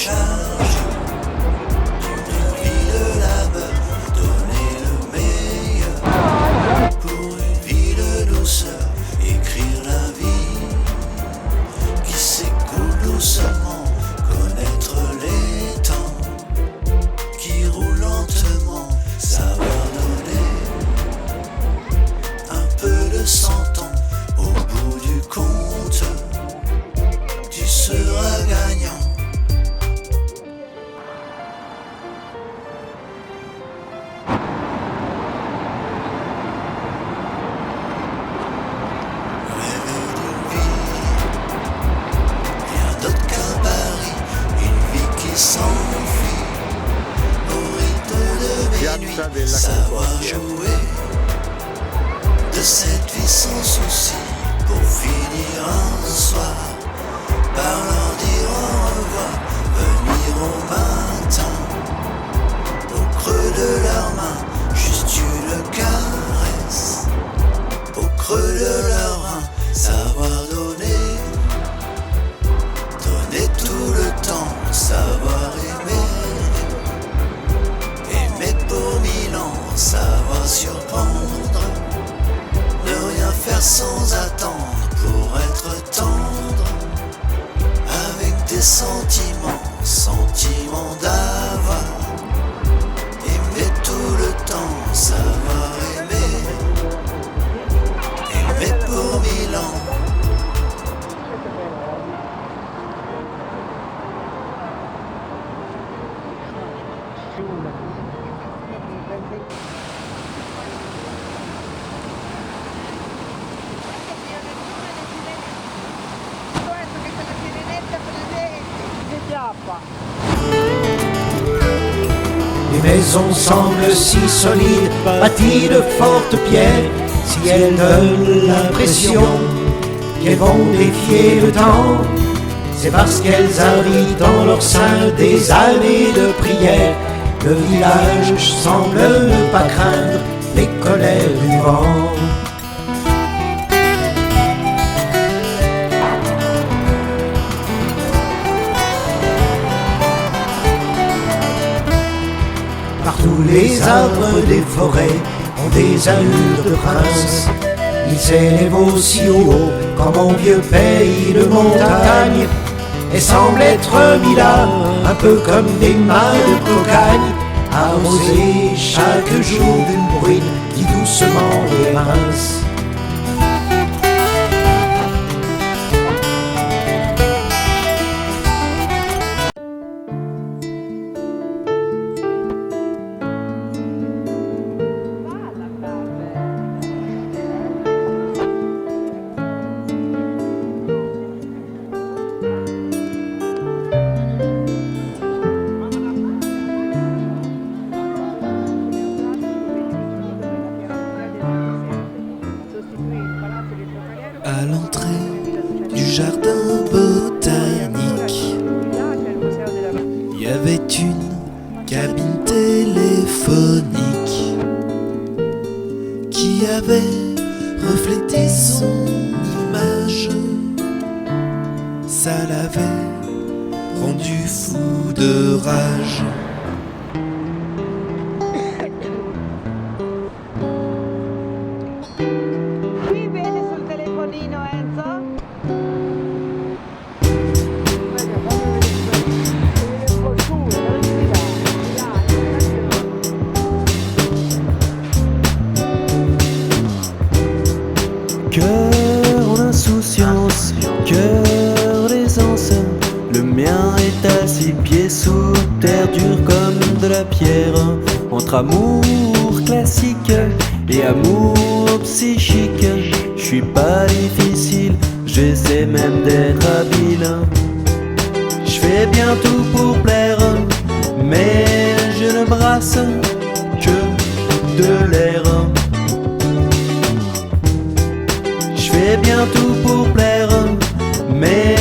charge d'une vie de labeur, donner le meilleur pour une vie de douceur, écrire la vie qui s'écoule doucement, connaître les temps qui roulent lentement, savoir donner un peu de 100 ans. Au bout du compte, tu seras gagnant. Rêver d'une vie, rien d'autre qu'un pari, une vie qui s'enfuit au rythme de minuit, savoir jouer de cette vie sans souci pour finir un soir par leur dire au revoir, venir au matin au creux de leurs mains, juste une caresse au creux de leurs reins, savoir donner, donner tout le temps, savoir aimer, aimer pour 1000 ans, savoir surprendre, ne rien faire sans attendre pour être tendre, avec des sentiments, sentiments d'avoir, aimer tout le temps, savoir aimer, aimer pour 1000 ans. Les maisons semblent si solides, bâties de fortes pierres, si elles donnent l'impression qu'elles vont défier le temps, c'est parce qu'elles abritent dans leur sein des années de prière. Le village semble ne pas craindre les colères du vent. Partout les arbres des forêts ont des allures de princes. Ils s'élèvent aussi haut comme mon vieux pays de montagne et semblent être mis là, un peu comme des mains de cocagne, arrosés chaque jour d'une bruine qui doucement les mince. À l'entrée du jardin botanique, il y avait une cabine téléphonique qui avait reflété son image. Ça l'avait rendu fou de rage. Cœur en insouciance, cœur d'aisance, le mien est à 6 pieds sous terre, dur comme de la pierre. Entre amour classique et amour psychique, je suis pas difficile, j'essaie même d'être habile. Je fais bien tout pour plaire, mais je ne brasse que de l'air. Je fais bien tout pour plaire, mais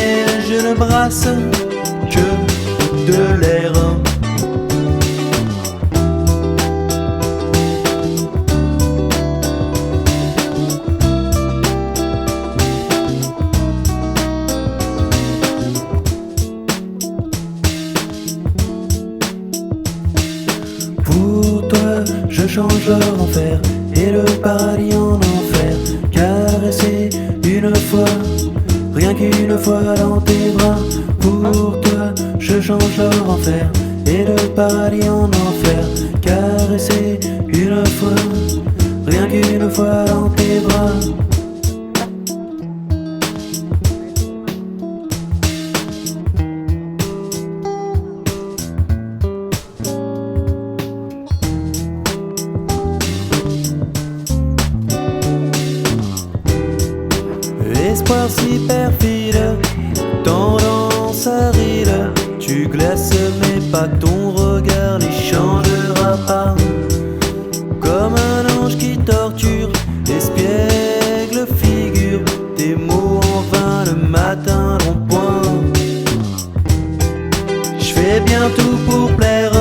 je ne brasse que de l'air. Pour toi, je change l'or en fer et le paradis en enfer. Caresser une fois, rien qu'une fois dans tes bras. Pour toi, je change l'or en fer et le paradis en enfer. Caresser une fois, rien qu'une fois dans tes bras. Espoir si perfide, tendance à rire. Tu glaces mais pas ton regard les changera pas. Comme un ange qui torture, espiègle figure. Tes mots en vain le matin n'ont point. Je fais bien tout pour plaire,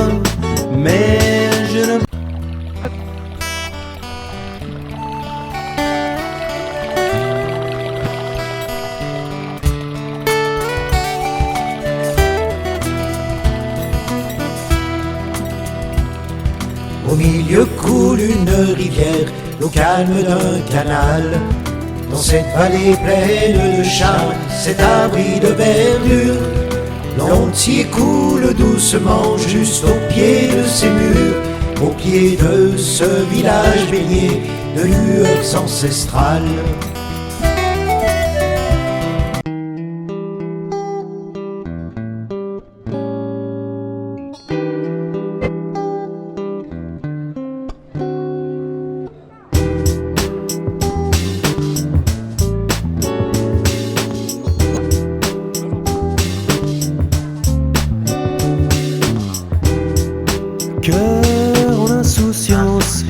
mais je ne. Au milieu coule une rivière, l'eau calme d'un canal. Dans cette vallée pleine de charme, cet abri de verdure, l'Ontier coule doucement juste au pied de ces murs, au pied de ce village baigné de lueurs ancestrales. Cœur en insouciance.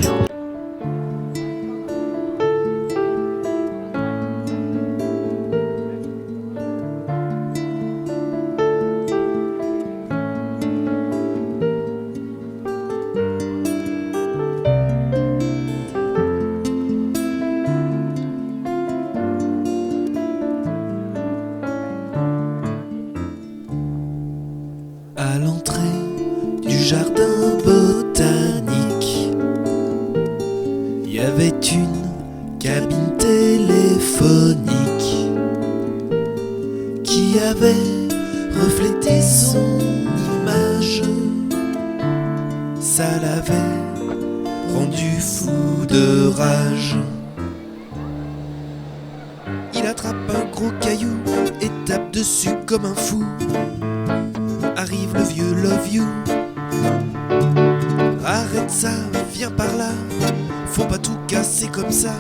À l'entrée du jardin botanique, il y avait une cabine téléphonique qui avait reflété son image. Ça l'avait rendu fou de rage. Il attrape un gros caillou et tape dessus comme un fou. Arrive le vieux Love You. Arrête ça, viens par là. Faut pas tout casser comme ça.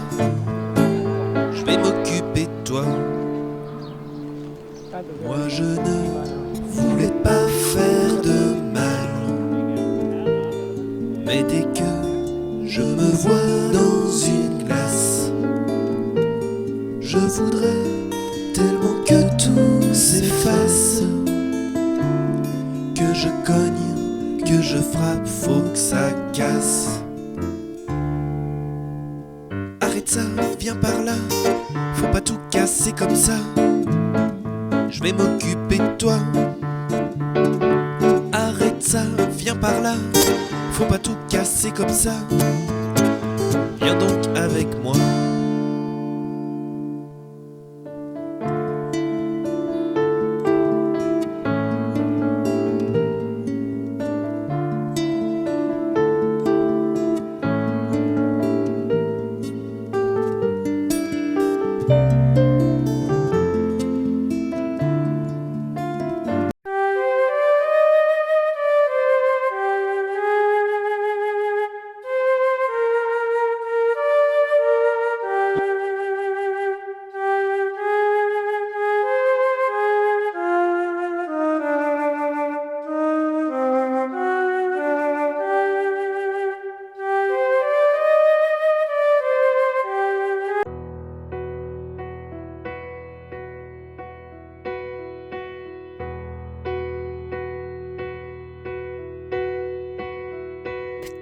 Je vais m'occuper de toi. Moi je ne voulais pas faire de mal, mais dès que je me vois dans une glace, je voudrais tellement que tout s'efface. Que je cogne, que je frappe, faut que ça casse. Arrête ça, viens par là. Faut pas tout casser comme ça. Je vais m'occuper de toi. Arrête ça, viens par là. Faut pas tout casser comme ça. Viens donc avec moi.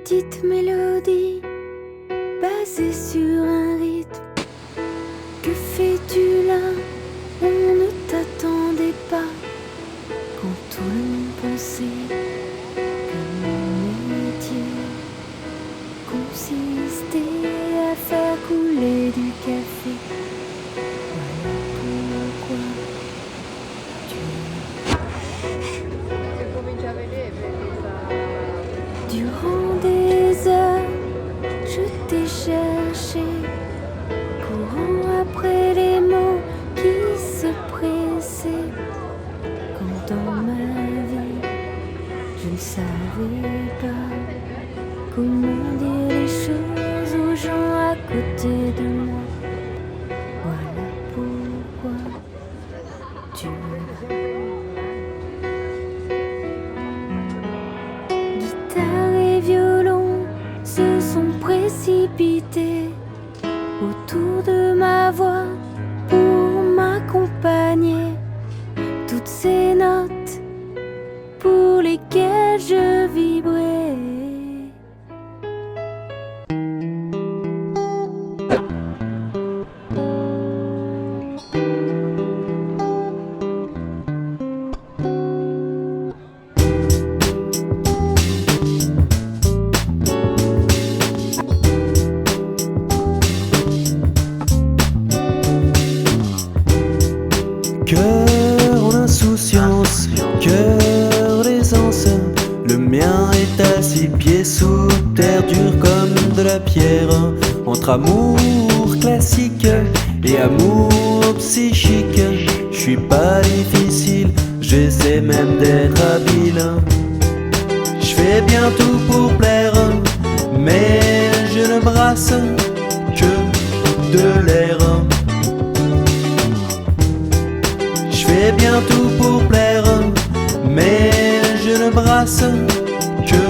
Petite mélodie basée sur un rythme. Que fais-tu là? On ne t'attendait pas. Quand tout le monde pensait que mon métier Je ne savais pas comment dire les choses aux gens à côté de moi. Voilà pourquoi tu es là. Guitare et violon se sont précipités autour de ma voix pour m'accompagner. Toutes ces notes pour lesquelles je vibrais. Cœur en insouciance, cœur d'aisance, le mien est à 6 pieds sous terre, dur comme de la pierre. Entre amour classique et amour psychique, je suis pas difficile, j'essaie même d'être habile. Je fais bien tout pour plaire, mais je ne brasse que de l'air. Je fais bien tout pour plaire, mais je ne brasse que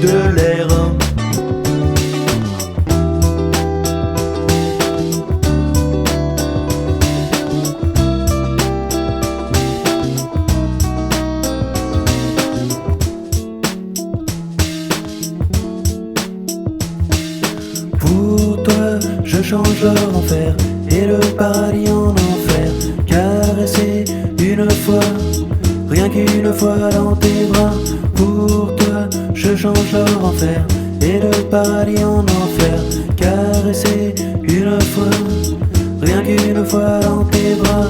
de l'air. Pour toi, je change l'or en fer et le paradis en enfer. Caresser une fois, rien qu'une fois dans tes bras. Pour toi, je change l'or en fer et le paradis en enfer. Caresser une fois, rien qu'une fois dans tes bras.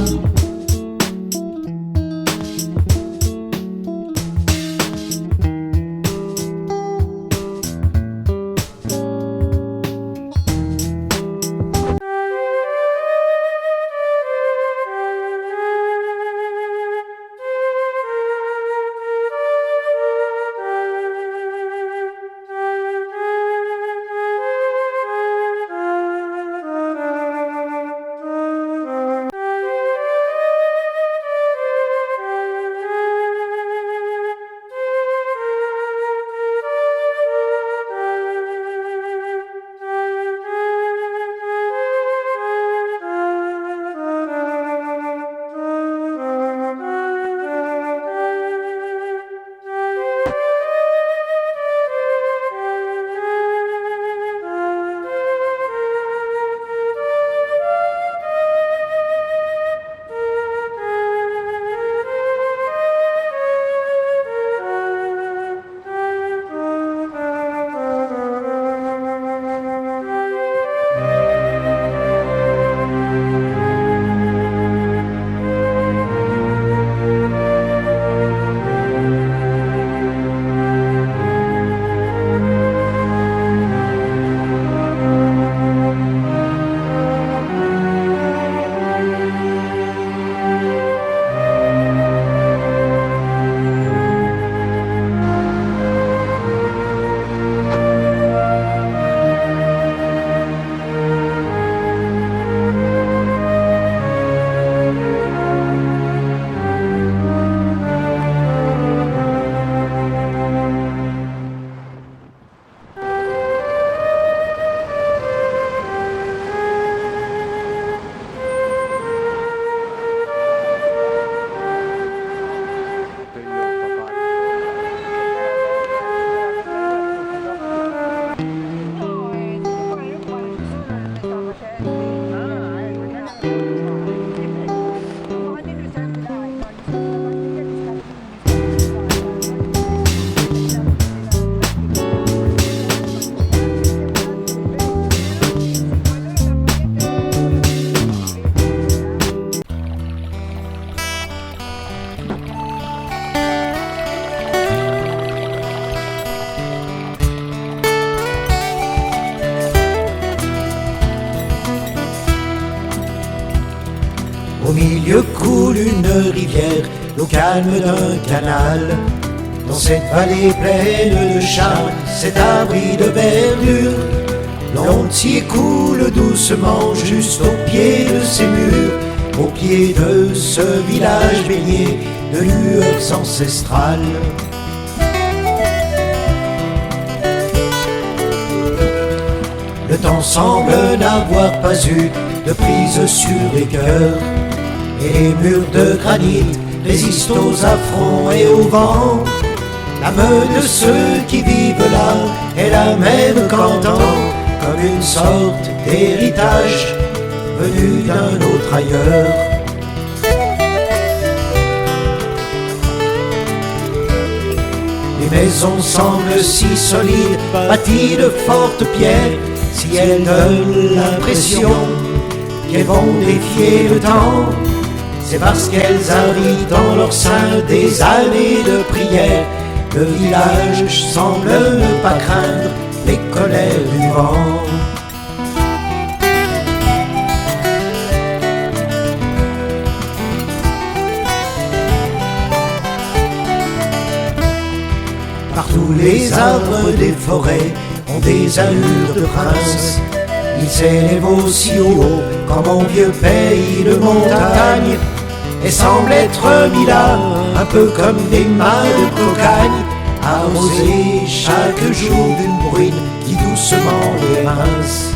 Au milieu coule une rivière, l'eau calme d'un canal. Dans cette vallée pleine de charme, cet abri de verdure, l'onde s'y coule doucement juste au pied de ces murs, au pied de ce village baigné de lueurs ancestrales. Le temps semble n'avoir pas eu de prise sur les cœurs, et les murs de granit résistent aux affronts et au vent. L'âme de ceux qui vivent là est la même qu'antan, comme une sorte d'héritage venu d'un autre ailleurs. Les maisons semblent si solides, bâties de fortes pierres, si elles donnent l'impression qu'elles vont défier le temps. C'est parce qu'elles abritent dans leur sein des années de prière. Le village semble ne pas craindre les colères du vent. Partout les arbres des forêts ont des allures de prince. Ils s'élèvent aussi haut comme mon vieux pays de montagne, et semblent être mis là, un peu comme des mains de cocagne, arrosés chaque jour d'une bruine qui doucement les rince.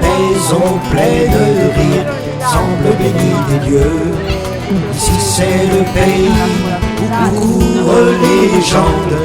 Maison pleine de rire, semble bénie des dieux. Ici c'est le pays où courent les légendes.